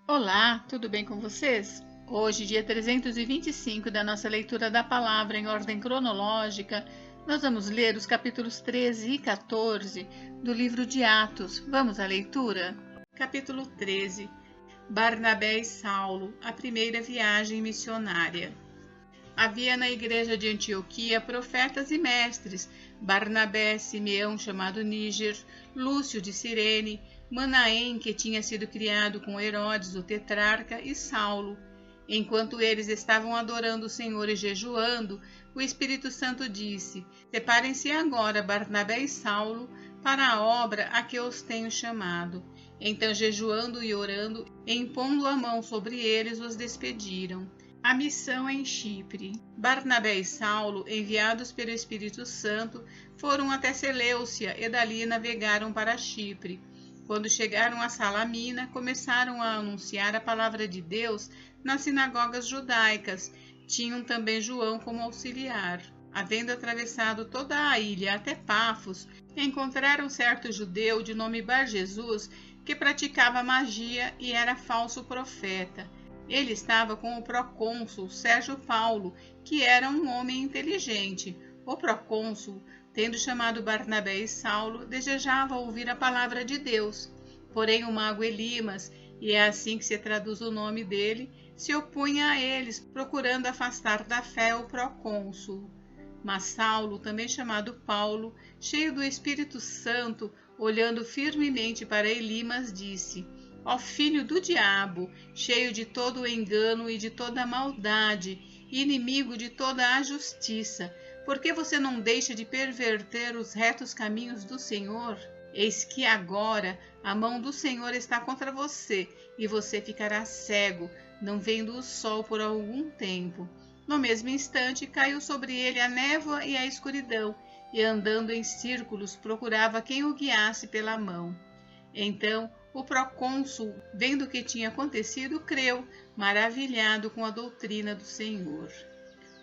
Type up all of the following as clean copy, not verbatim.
Olá, tudo bem com vocês? Hoje, dia 325 da nossa leitura da palavra em ordem cronológica, nós vamos ler os capítulos 13 e 14 do livro de Atos. Vamos à leitura? Capítulo 13. Barnabé e Saulo, a primeira viagem missionária. Havia na igreja de Antioquia profetas e mestres: Barnabé, Simeão, chamado Níger, Lúcio de Cirene, Manaém, que tinha sido criado com Herodes, o tetrarca, e Saulo. Enquanto eles estavam adorando o Senhor e jejuando, o Espírito Santo disse: Separem-se agora Barnabé e Saulo para a obra a que os tenho chamado. Então, jejuando e orando, impondo a mão sobre eles, os despediram. A missão em Chipre. Barnabé e Saulo, enviados pelo Espírito Santo, foram até Seleucia e dali navegaram para Chipre. Quando chegaram a Salamina, começaram a anunciar a palavra de Deus nas sinagogas judaicas. Tinham também João como auxiliar. Havendo atravessado toda a ilha até Pafos, encontraram certo judeu de nome Bar-Jesus, que praticava magia e era falso profeta. Ele estava com o procônsul Sérgio Paulo, que era um homem inteligente. O procônsul, tendo chamado Barnabé e Saulo, desejava ouvir a palavra de Deus. Porém o mago Elimas, e é assim que se traduz o nome dele, se opunha a eles, procurando afastar da fé o procônsul. Mas Saulo, também chamado Paulo, cheio do Espírito Santo, olhando firmemente para Elimas, disse: Ó filho do diabo, cheio de todo o engano e de toda a maldade, inimigo de toda a justiça, por que você não deixa de perverter os retos caminhos do Senhor? Eis que agora a mão do Senhor está contra você, e você ficará cego, não vendo o sol por algum tempo. No mesmo instante caiu sobre ele a névoa e a escuridão, e andando em círculos procurava quem o guiasse pela mão. Então o procônsul, vendo o que tinha acontecido, creu, maravilhado com a doutrina do Senhor.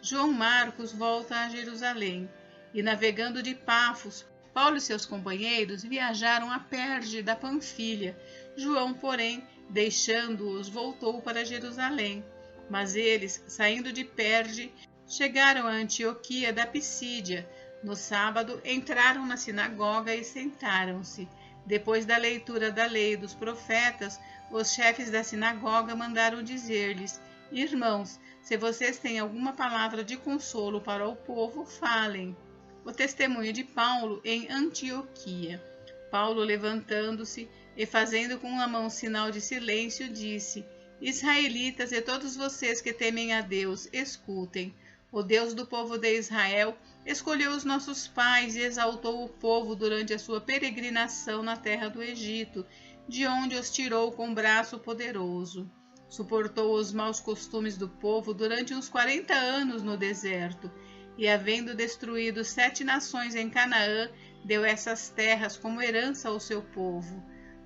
João Marcos volta a Jerusalém, e navegando de Pafos, Paulo e seus companheiros viajaram a Perge da Panfilha. João, porém, deixando-os, voltou para Jerusalém. Mas eles, saindo de Perge, chegaram a Antioquia da Pisídia. No sábado, entraram na sinagoga e sentaram-se. Depois da leitura da lei e dos profetas, os chefes da sinagoga mandaram dizer-lhes: Irmãos, se vocês têm alguma palavra de consolo para o povo, falem. O testemunho de Paulo em Antioquia. Paulo, levantando-se e fazendo com a mão sinal de silêncio, disse: Israelitas e todos vocês que temem a Deus, escutem. O Deus do povo de Israel escolheu os nossos pais e exaltou o povo durante a sua peregrinação na terra do Egito, de onde os tirou com braço poderoso. Suportou os maus costumes do povo durante uns 40 anos no deserto, e havendo destruído 7 nações em Canaã, deu essas terras como herança ao seu povo.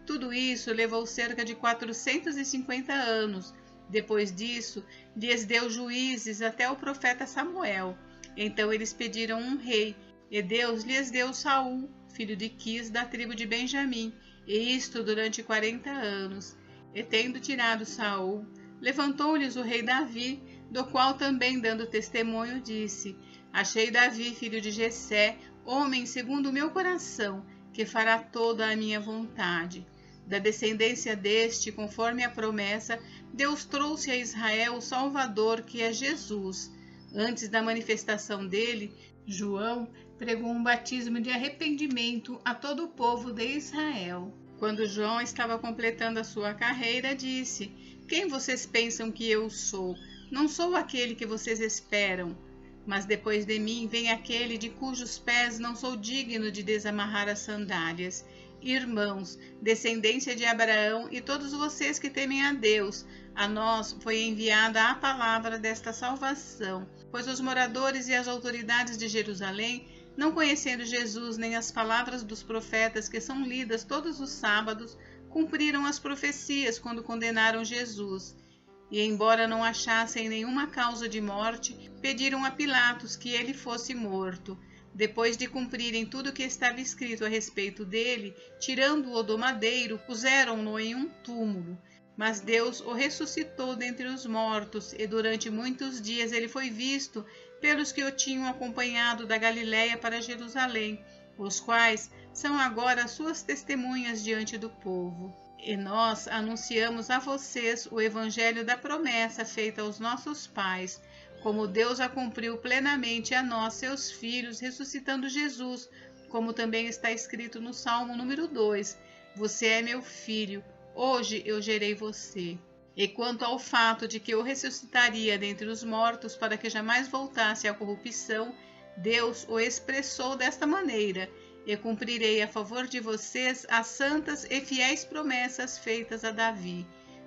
Tudo isso levou cerca de 450 anos. Depois disso, lhes deu juízes até o profeta Samuel. Então eles pediram um rei, e Deus lhes deu Saul, filho de Quis, da tribo de Benjamim, e isto durante 40 anos. E tendo tirado Saul, levantou-lhes o rei Davi, do qual também, dando testemunho, disse: Achei Davi, filho de Jessé, homem segundo o meu coração, que fará toda a minha vontade. Da descendência deste, conforme a promessa, Deus trouxe a Israel o Salvador, que é Jesus. Antes da manifestação dele, João pregou um batismo de arrependimento a todo o povo de Israel. Quando João estava completando a sua carreira, disse: Quem vocês pensam que eu sou? Não sou aquele que vocês esperam. Mas depois de mim vem aquele de cujos pés não sou digno de desamarrar as sandálias. Irmãos, descendência de Abraão e todos vocês que temem a Deus, a nós foi enviada a palavra desta salvação, pois os moradores e as autoridades de Jerusalém, não conhecendo Jesus nem as palavras dos profetas que são lidas todos os sábados, cumpriram as profecias quando condenaram Jesus. E, embora não achassem nenhuma causa de morte, pediram a Pilatos que ele fosse morto. Depois de cumprirem tudo o que estava escrito a respeito dele, tirando-o do madeiro, puseram-no em um túmulo. Mas Deus o ressuscitou dentre os mortos, e durante muitos dias ele foi visto pelos que o tinham acompanhado da Galiléia para Jerusalém, os quais são agora suas testemunhas diante do povo. E nós anunciamos a vocês o evangelho da promessa feita aos nossos pais, como Deus a cumpriu plenamente a nós, seus filhos, ressuscitando Jesus, como também está escrito no Salmo número 2, você é meu filho, hoje eu gerei você. E quanto ao fato de que eu ressuscitaria dentre os mortos para que jamais voltasse à corrupção, Deus o expressou desta maneira: e cumprirei a favor de vocês as santas e fiéis promessas feitas a Davi.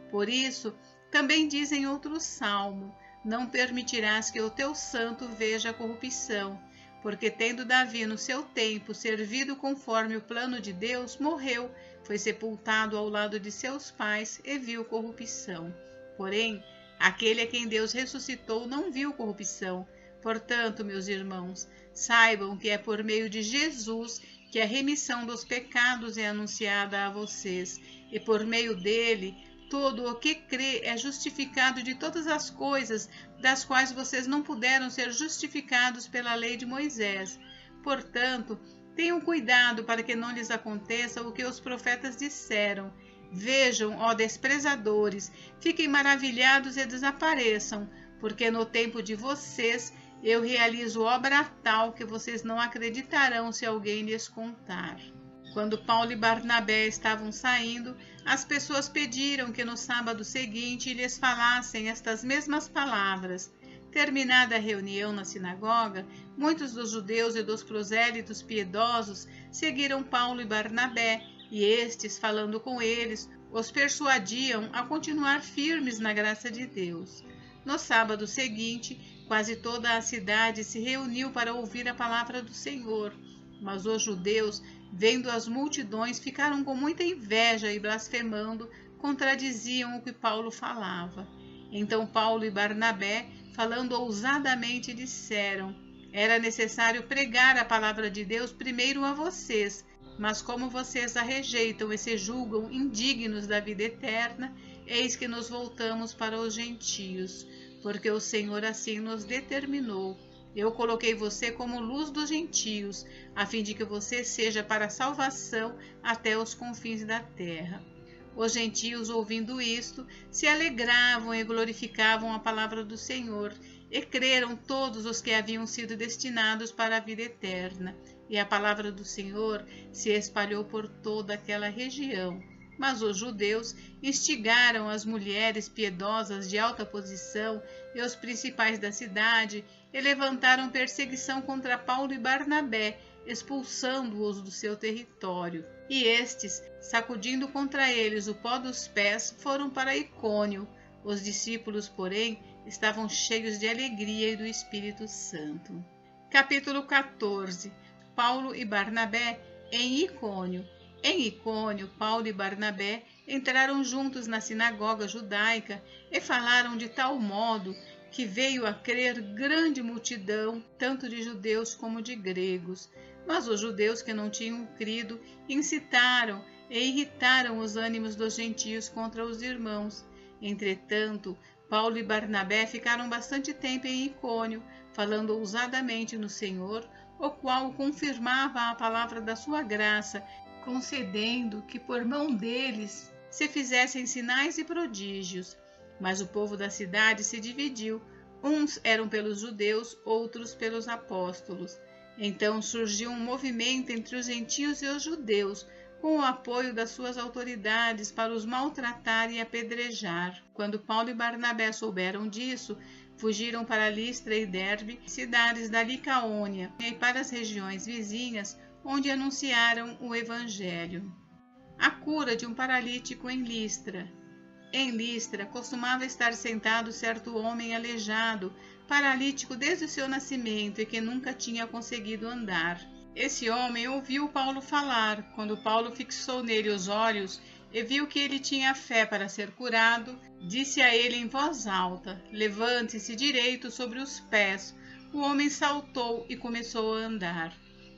Por isso, também diz em outro salmo: não permitirás que o teu santo veja a corrupção, porque tendo Davi no seu tempo servido conforme o plano de Deus, morreu, foi sepultado ao lado de seus pais e viu corrupção. Porém, aquele a quem Deus ressuscitou não viu corrupção. Portanto, meus irmãos, saibam que é por meio de Jesus que a remissão dos pecados é anunciada a vocês, e por meio dele, todo o que crê é justificado de todas as coisas das quais vocês não puderam ser justificados pela lei de Moisés. Portanto, tenham cuidado para que não lhes aconteça o que os profetas disseram. Vejam, ó desprezadores, fiquem maravilhados e desapareçam, porque no tempo de vocês eu realizo obra tal que vocês não acreditarão se alguém lhes contar. Quando Paulo e Barnabé estavam saindo, as pessoas pediram que no sábado seguinte lhes falassem estas mesmas palavras. Terminada a reunião na sinagoga, muitos dos judeus e dos prosélitos piedosos seguiram Paulo e Barnabé, e estes, falando com eles, os persuadiam a continuar firmes na graça de Deus. No sábado seguinte, quase toda a cidade se reuniu para ouvir a palavra do Senhor, mas os judeus, vendo as multidões, ficaram com muita inveja e, blasfemando, contradiziam o que Paulo falava. Então Paulo e Barnabé, falando ousadamente, disseram: era necessário pregar a palavra de Deus primeiro a vocês, mas como vocês a rejeitam e se julgam indignos da vida eterna, eis que nos voltamos para os gentios, porque o Senhor assim nos determinou. Eu coloquei você como luz dos gentios, a fim de que você seja para salvação até os confins da terra. Os gentios, ouvindo isto, se alegravam e glorificavam a palavra do Senhor, e creram todos os que haviam sido destinados para a vida eterna. E a palavra do Senhor se espalhou por toda aquela região. Mas os judeus instigaram as mulheres piedosas de alta posição e os principais da cidade e levantaram perseguição contra Paulo e Barnabé, expulsando-os do seu território. E estes, sacudindo contra eles o pó dos pés, foram para Icônio. Os discípulos, porém, estavam cheios de alegria e do Espírito Santo. Capítulo 14. Paulo e Barnabé em Icônio. Em Icônio, Paulo e Barnabé entraram juntos na sinagoga judaica e falaram de tal modo que veio a crer grande multidão, tanto de judeus como de gregos. Mas os judeus que não tinham crido incitaram e irritaram os ânimos dos gentios contra os irmãos. Entretanto, Paulo e Barnabé ficaram bastante tempo em Icônio, falando ousadamente no Senhor, o qual confirmava a palavra da sua graça, concedendo que por mão deles se fizessem sinais e prodígios. Mas o povo da cidade se dividiu, uns eram pelos judeus, outros pelos apóstolos. Então surgiu um movimento entre os gentios e os judeus, com o apoio das suas autoridades para os maltratar e apedrejar. Quando Paulo e Barnabé souberam disso, fugiram para Listra e Derbe, cidades da Licaônia, e para as regiões vizinhas, onde anunciaram o Evangelho. A cura de um paralítico em Listra. Em Listra costumava estar sentado certo homem aleijado, paralítico desde o seu nascimento e que nunca tinha conseguido andar. Esse homem ouviu Paulo falar. Quando Paulo fixou nele os olhos e viu que ele tinha fé para ser curado, disse a ele em voz alta: levante-se direito sobre os pés. O homem saltou e começou a andar.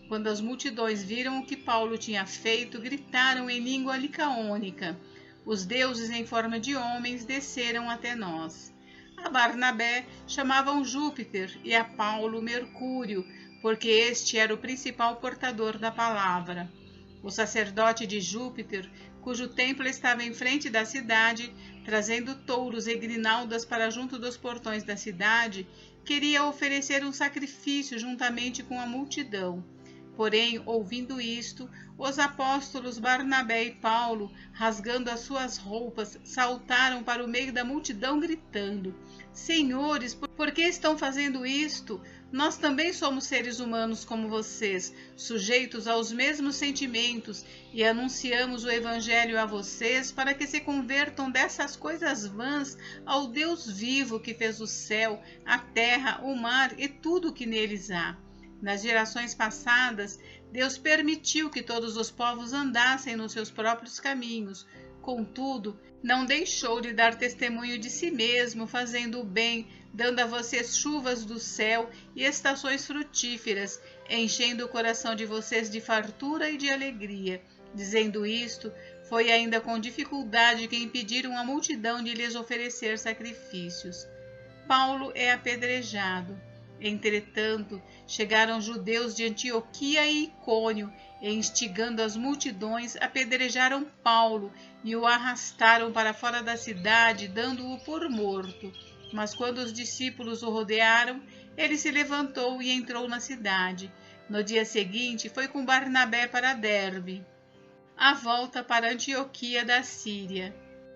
Quando as multidões viram o que Paulo tinha feito, gritaram em língua licaônica: Os deuses em forma de homens desceram até nós. A Barnabé chamavam Júpiter e a Paulo Mercúrio, porque este era o principal portador da palavra. O sacerdote de Júpiter, cujo templo estava em frente da cidade, trazendo touros e grinaldas para junto dos portões da cidade, queria oferecer um sacrifício juntamente com a multidão. Porém, ouvindo isto, os apóstolos Barnabé e Paulo, rasgando as suas roupas, saltaram para o meio da multidão gritando: Senhores, por que estão fazendo isto? Nós também somos seres humanos como vocês, sujeitos aos mesmos sentimentos, e anunciamos o Evangelho a vocês para que se convertam dessas coisas vãs ao Deus vivo que fez o céu, a terra, o mar e tudo o que neles há. Nas gerações passadas, Deus permitiu que todos os povos andassem nos seus próprios caminhos. Contudo, não deixou de dar testemunho de si mesmo, fazendo o bem, dando a vocês chuvas do céu e estações frutíferas, enchendo o coração de vocês de fartura e de alegria. Dizendo isto, foi ainda com dificuldade que impediram a multidão de lhes oferecer sacrifícios. Paulo é apedrejado. Entretanto, chegaram judeus de Antioquia e Icônio, e instigando as multidões, apedrejaram Paulo e o arrastaram para fora da cidade, dando-o por morto. Mas quando os discípulos o rodearam, ele se levantou e entrou na cidade. No dia seguinte, foi com Barnabé para Derbe, a volta para Antioquia da Síria.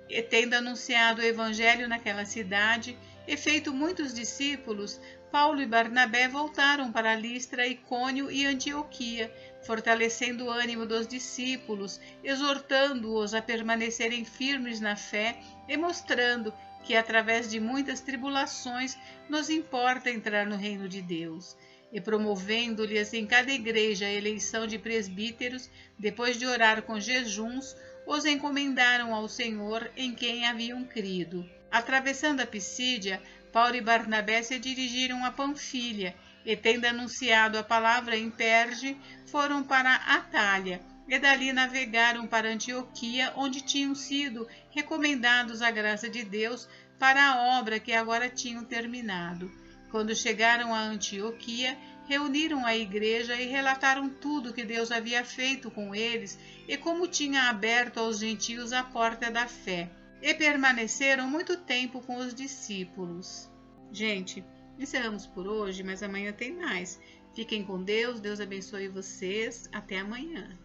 E tendo anunciado o evangelho naquela cidade, e feito muitos discípulos, Paulo e Barnabé voltaram para Listra, Icônio e Antioquia, fortalecendo o ânimo dos discípulos, exortando-os a permanecerem firmes na fé e mostrando que, através de muitas tribulações, nos importa entrar no reino de Deus. E promovendo-lhes em cada igreja a eleição de presbíteros, depois de orar com jejuns, os encomendaram ao Senhor em quem haviam crido. Atravessando a Pisídia, Paulo e Barnabé se dirigiram a Panfilha, e tendo anunciado a palavra em Perge, foram para Atália, e dali navegaram para Antioquia, onde tinham sido recomendados à graça de Deus para a obra que agora tinham terminado. Quando chegaram a Antioquia, reuniram a igreja e relataram tudo que Deus havia feito com eles e como tinha aberto aos gentios a porta da fé. E permaneceram muito tempo com os discípulos. Gente, encerramos por hoje, mas amanhã tem mais. Fiquem com Deus, Deus abençoe vocês. Até amanhã.